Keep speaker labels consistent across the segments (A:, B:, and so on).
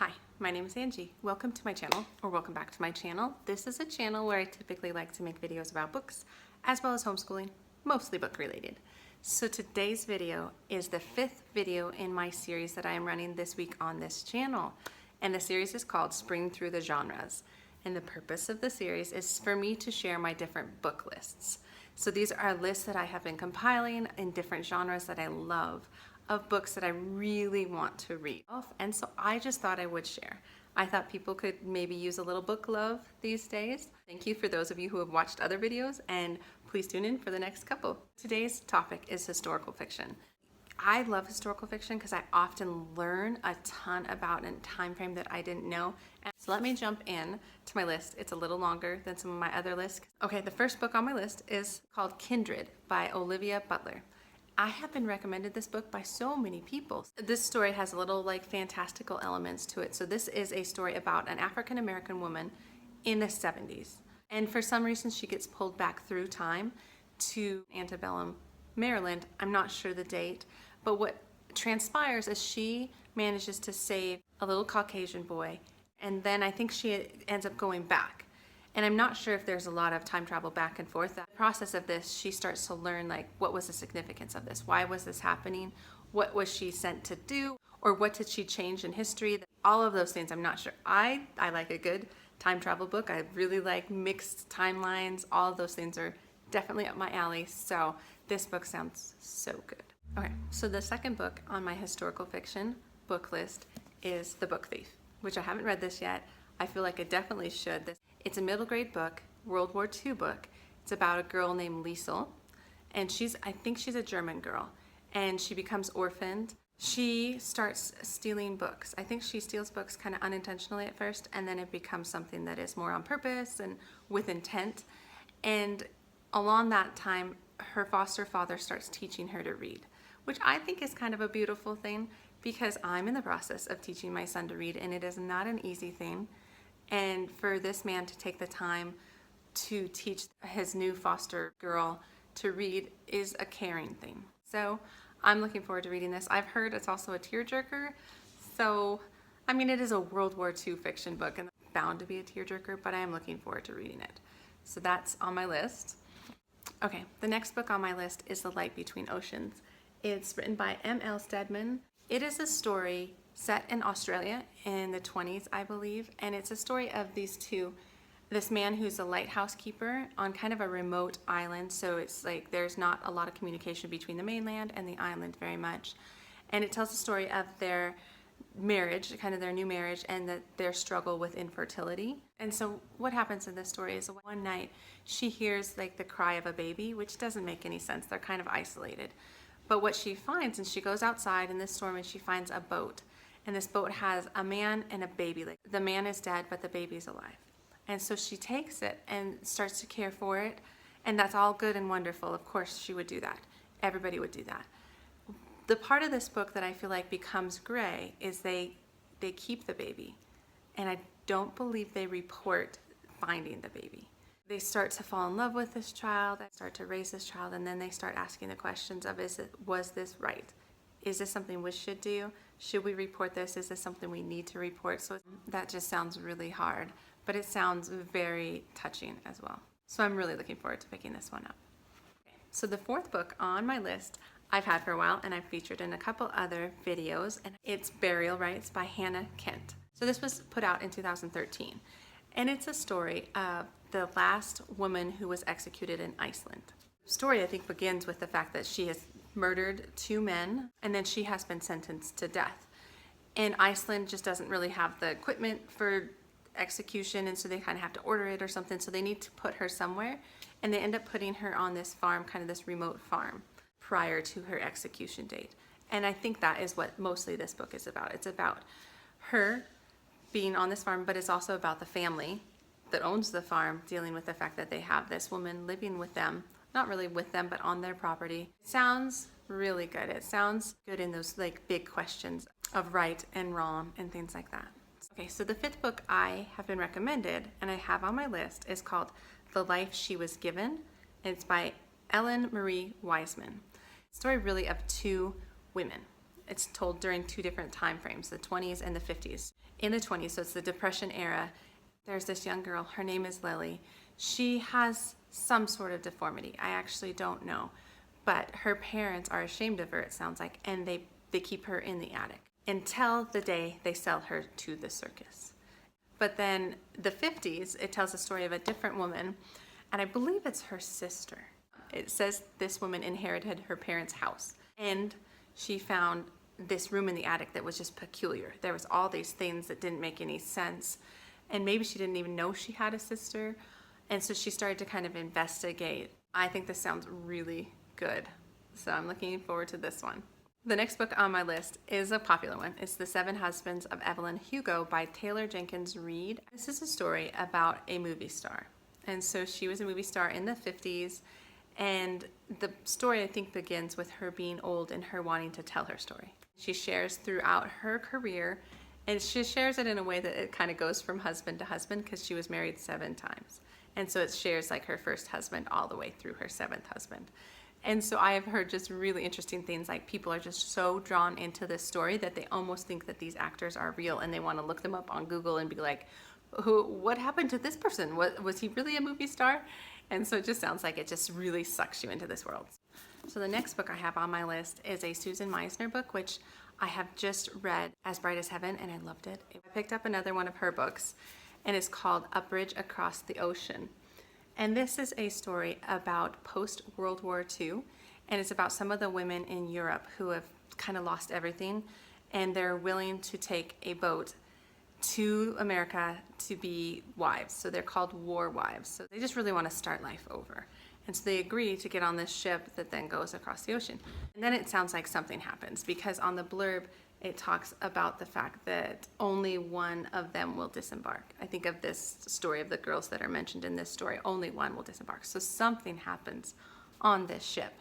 A: Hi, my name is Angie. Welcome to my channel, or welcome back to my channel. This is a channel where I typically like to make videos about books, as well as homeschooling, mostly book related. So today's video is the 5th video in my series that I am running this week on this channel. And the series is called Spring Through the Genres. And the purpose of the series is for me to share my different book lists. So these are lists that I have been compiling in different genres that I love, of books that I really want to read. And so I just thought I would share. I thought people could maybe use a little book love these days. Thank you for those of you who have watched other videos, and please tune in for the next couple. Today's topic is historical fiction. I love historical fiction because I often learn a ton about a time frame that I didn't know. So let me jump in to my list. It's a little longer than some of my other lists. Okay, the first book on my list is called Kindred by Octavia Butler. I have been recommended this book by so many people. This story has a little fantastical elements to it. So this is a story about an African-American woman in the 70s. And for some reason she gets pulled back through time to antebellum Maryland. I'm not sure the date, but what transpires is she manages to save a little Caucasian boy, and then I think she ends up going back. And I'm not sure if there's a lot of time travel back and forth. The process of this, she starts to learn what was the significance of this? Why was this happening? What was she sent to do? Or what did she change in history? All of those things, I'm not sure. I like a good time travel book. I really like mixed timelines. All of those things are definitely up my alley. So this book sounds so good. Okay, so the second book on my historical fiction book list is The Book Thief, which I haven't read this yet. I feel like I definitely should. It's a middle grade book, World War II book. It's about a girl named Liesel, and I think she's a German girl, and she becomes orphaned. She starts stealing books. I think she steals books kind of unintentionally at first, and then it becomes something that is more on purpose and with intent. And along that time, her foster father starts teaching her to read, which I think is kind of a beautiful thing, because I'm in the process of teaching my son to read, and it is not an easy thing. And for this man to take the time to teach his new foster girl to read is a caring thing. So I'm looking forward to reading this. I've heard it's also a tearjerker. So, I mean, it is a World War II fiction book and it's bound to be a tearjerker, but I am looking forward to reading it. So that's on my list. Okay, the next book on my list is The Light Between Oceans. It's written by M.L. Stedman. It is a story set in Australia in the 20s, I believe, and it's a story of this man who's a lighthouse keeper on kind of a remote island, so it's there's not a lot of communication between the mainland and the island very much. And it tells the story of their marriage, kind of their new marriage, and their struggle with infertility. And so what happens in this story is one night she hears the cry of a baby, which doesn't make any sense. They're kind of isolated. But what she finds, and she goes outside in this storm and she finds a boat. And this boat has a man and a baby. The man is dead, but the baby's alive. And so she takes it and starts to care for it. And that's all good and wonderful. Of course, she would do that. Everybody would do that. The part of this book that I feel like becomes gray is they keep the baby. And I don't believe they report finding the baby. They start to fall in love with this child, they start to raise this child, and then they start asking the questions of, was this right? Is this something we should do? Should we report this? Is this something we need to report? So that just sounds really hard, but it sounds very touching as well. So I'm really looking forward to picking this one up. Okay. So the fourth book on my list I've had for a while, and I've featured in a couple other videos, and it's Burial Rites by Hannah Kent. So this was put out in 2013, and it's a story of the last woman who was executed in Iceland. The story, I think, begins with the fact that she has murdered 2 men, and then she has been sentenced to death. And Iceland just doesn't really have the equipment for execution, and so they kind of have to order it or something, so they need to put her somewhere, and they end up putting her on this farm, kind of this remote farm, prior to her execution date. And I think that is what mostly this book is about. It's about her being on this farm, but it's also about the family that owns the farm dealing with the fact that they have this woman living with them, not really with them, but on their property. It sounds really good. It sounds good in those big questions of right and wrong and things like that. Okay, so the 5th book I have been recommended and I have on my list is called The Life She Was Given, and it's by Ellen Marie Wiseman. Story really of 2 women. It's told during two different time frames, the 20s and the 50s. In the 20s, so it's the Depression era, there's this young girl. Her name is Lily. She has some sort of deformity. I actually don't know. But her parents are ashamed of her, it sounds like, and they keep her in the attic until the day they sell her to the circus. But then the 50s, it tells the story of a different woman, and I believe it's her sister. It says this woman inherited her parents' house, and she found this room in the attic that was just peculiar. There was all these things that didn't make any sense, and maybe she didn't even know she had a sister, and so she started to kind of investigate. I think this sounds really good, so I'm looking forward to this one. The next book on my list is a popular one. It's The Seven Husbands of Evelyn, Hugo by Taylor Jenkins Reid. This is a story about a movie star. And so she was a movie star in the 50s, and the story, I think, begins with her being old and her wanting to tell her story. She shares throughout her career, and she shares it in a way that it kind of goes from husband to husband because she was married 7 times. And so it shares like her first husband all the way through her 7th husband. And so I have heard just really interesting things, like people are just so drawn into this story that they almost think that these actors are real, and they want to look them up on Google and be like, what happened to this person? Was he really a movie star? And so it just sounds like it just really sucks you into this world. So the next book I have on my list is a Susan Meissner book, which I have just read, As Bright as Heaven, and I loved it. I picked up another one of her books, and it's called A Bridge Across the Ocean. And this is a story about post-World War II, and it's about some of the women in Europe who have kind of lost everything, and they're willing to take a boat to America to be wives. So they're called war wives. So they just really want to start life over. And so they agree to get on this ship that then goes across the ocean. And then it sounds like something happens, because on the blurb, it talks about the fact that only one of them will disembark. I think of this story of the girls that are mentioned in this story, only one will disembark. So something happens on this ship.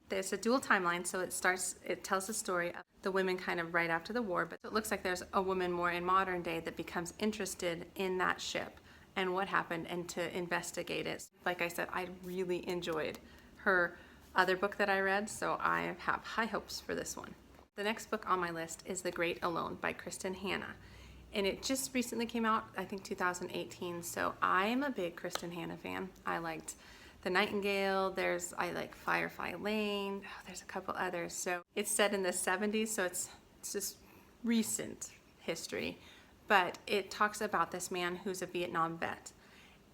A: There's a dual timeline, so it tells the story of the women kind of right after the war, but it looks like there's a woman more in modern day that becomes interested in that ship and what happened, and to investigate it. Like I said, I really enjoyed her other book that I read, so I have high hopes for this one. The next book on my list is The Great Alone by Kristin Hannah, and it just recently came out, I think 2018, so I'm a big Kristin Hannah fan. I liked The Nightingale, I like Firefly Lane, there's a couple others. So it's set in the 70s, so it's just recent history, but it talks about this man who's a Vietnam vet,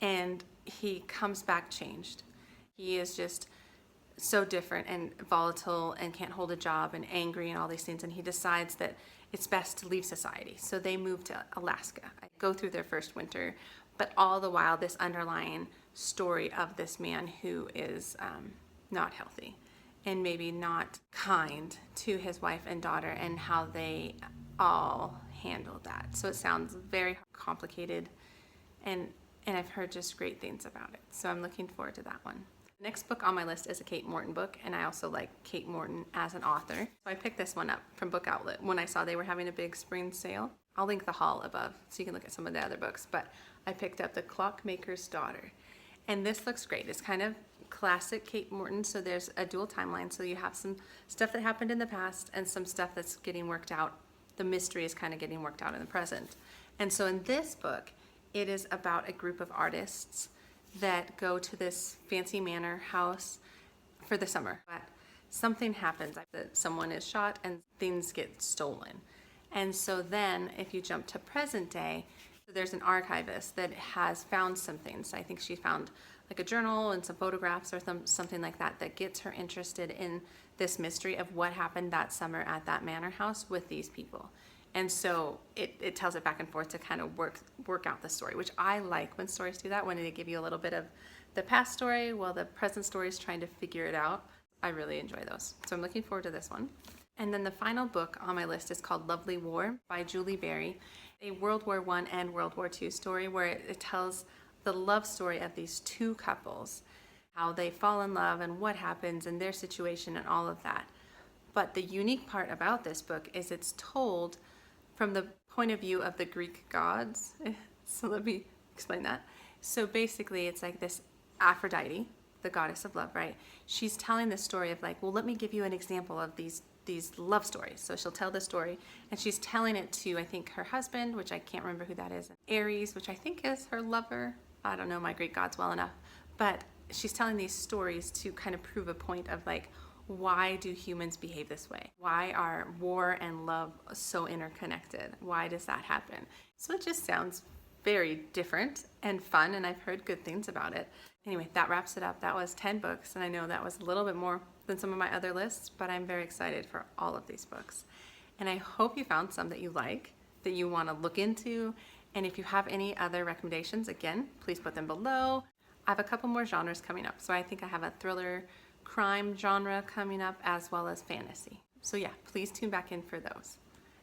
A: and he comes back changed. He is just so different and volatile and can't hold a job and angry and all these things, and he decides that it's best to leave society. So they move to Alaska, go through their first winter, but all the while this underlying story of this man who is not healthy and maybe not kind to his wife and daughter, and how they all handle that. So it sounds very complicated, and I've heard just great things about it. So I'm looking forward to that one. The next book on my list is a Kate Morton book, and I also like Kate Morton as an author. So I picked this one up from Book Outlet when I saw they were having a big spring sale. I'll link the haul above so you can look at some of the other books, but I picked up The Clockmaker's Daughter. And this looks great. It's kind of classic Kate Morton, so there's a dual timeline, so you have some stuff that happened in the past and some stuff that's getting worked out. The mystery is kind of getting worked out in the present. And so in this book, it is about a group of artists that go to this fancy manor house for the summer. But something happens, that someone is shot and things get stolen. And so then if you jump to present day, there's an archivist that has found some things. I think she found like a journal and some photographs or something like that that gets her interested in this mystery of what happened that summer at that manor house with these people. And so it tells it back and forth to kind of work out the story, which I like when stories do that, when they give you a little bit of the past story while the present story is trying to figure it out. I really enjoy those. So I'm looking forward to this one. And then the final book on my list is called Lovely War by Julie Berry, a World War I and World War II story where it tells the love story of these two couples, how they fall in love and what happens and their situation and all of that. But the unique part about this book is it's told from the point of view of the Greek gods. So let me explain that. So basically it's like this Aphrodite, the goddess of love, right? She's telling the story of like, well, let me give you an example of these these love stories. So she'll tell the story, and she's telling it to, I think, her husband, which I can't remember who that is, Ares, which I think is her lover. I don't know my Greek gods well enough, but she's telling these stories to kind of prove a point of like, why do humans behave this way? Why are war and love so interconnected? Why does that happen? So it just sounds very different and fun, and I've heard good things about it. Anyway, that wraps it up. That was 10 books, and I know that was a little bit more than some of my other lists, but I'm very excited for all of these books. And I hope you found some that you like, that you want to look into, and if you have any other recommendations, again, please put them below. I have a couple more genres coming up, so I think I have a thriller crime genre coming up as well as fantasy. So yeah, please tune back in for those.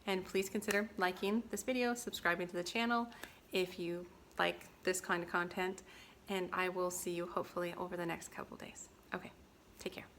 A: And please consider liking this video, subscribing to the channel if you like this kind of content, and I will see you hopefully over the next couple days. Okay, take care.